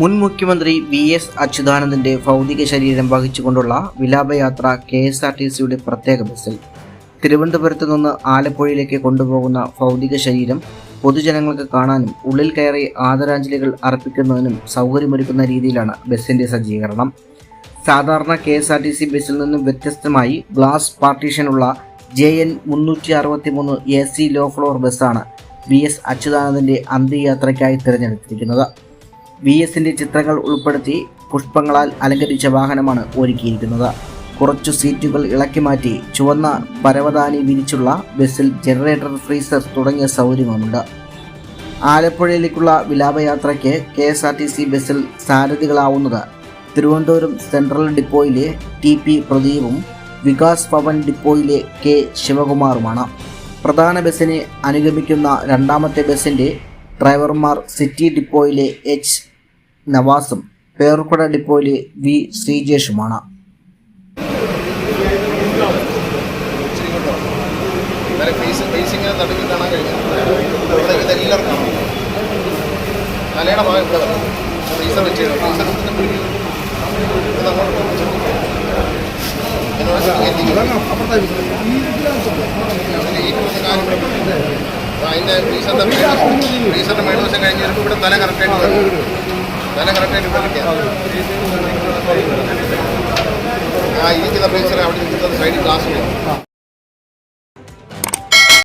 മുൻ മുഖ്യമന്ത്രി വി.എസ്. അച്യുതാനന്ദന്റെ ഭൗതിക ശരീരം വഹിച്ചുകൊണ്ടുള്ള വിലാപയാത്ര കെ.എസ്.ആർ.ടി.സിയുടെ പ്രത്യേക ബസ്സിൽ തിരുവനന്തപുരത്ത് നിന്ന് ആലപ്പുഴയിലേക്ക് കൊണ്ടുപോകുന്ന ഭൗതിക ശരീരം പൊതുജനങ്ങൾക്ക് കാണാനും ഉള്ളിൽ കയറി ആദരാഞ്ജലികൾ അർപ്പിക്കുന്നതിനും സൗകര്യമൊരുക്കുന്ന രീതിയിലാണ് ബസ്സിന്റെ സജ്ജീകരണം. സാധാരണ കെ.എസ്.ആർ.ടി.സി ബസ്സിൽ നിന്നും വ്യത്യസ്തമായി ഗ്ലാസ് പാർട്ടീഷനുള്ള JN 363 AC ലോ ഫ്ലോർ ബസ്സാണ് വി.എസ്. അച്യുതാനന്ദന്റെ അന്ത്യയാത്രയ്ക്കായി തിരഞ്ഞെടുത്തിരിക്കുന്നത്. വി.എസിന്റെ ചിത്രങ്ങൾ ഉൾപ്പെടുത്തി പുഷ്പങ്ങളാൽ അലങ്കരിച്ച വാഹനമാണ് ഒരുക്കിയിരിക്കുന്നത്. കുറച്ചു സീറ്റുകൾ ഇളക്കി മാറ്റി ചുവന്ന പരവതാനി വിരിച്ചുള്ള ബസ്സിൽ ജനറേറ്റർ, ഫ്രീസർ തുടങ്ങിയ സൗകര്യങ്ങളുമുണ്ട്. ആലപ്പുഴയിലേക്കുള്ള വിലാപയാത്രയ്ക്ക് കെ.എസ്.ആർ.ടി.സി ബസ്സിൽ സാരഥികളാവുന്നത് തിരുവനന്തപുരം സെൻട്രൽ ഡിപ്പോയിലെ TP പ്രദീപും വികാസ് ഭവൻ ഡിപ്പോയിലെ K ശിവകുമാറുമാണ്. പ്രധാന ബസ്സിനെ അനുഗമിക്കുന്ന രണ്ടാമത്തെ ബസ്സിന്റെ ഡ്രൈവർമാർ സിറ്റി ഡിപ്പോയിലെ H നവാസും പേർക്കുട ഡിപ്പോയിലെ V ശ്രീജേഷുമാണ്. അതിൻ്റെ ഫ്രീസറിൻ്റെ മേൽവശം കഴിഞ്ഞ് വരുമ്പോൾ ഇവിടെ തല കറക്റ്റായിട്ട് ഇവിടെ കിട്ടിയാൽ ഇരിക്കുന്ന ഫ്രീസർ അവിടെ ഇരിക്കുന്നത് സൈഡിൽ ഗ്ലാസ്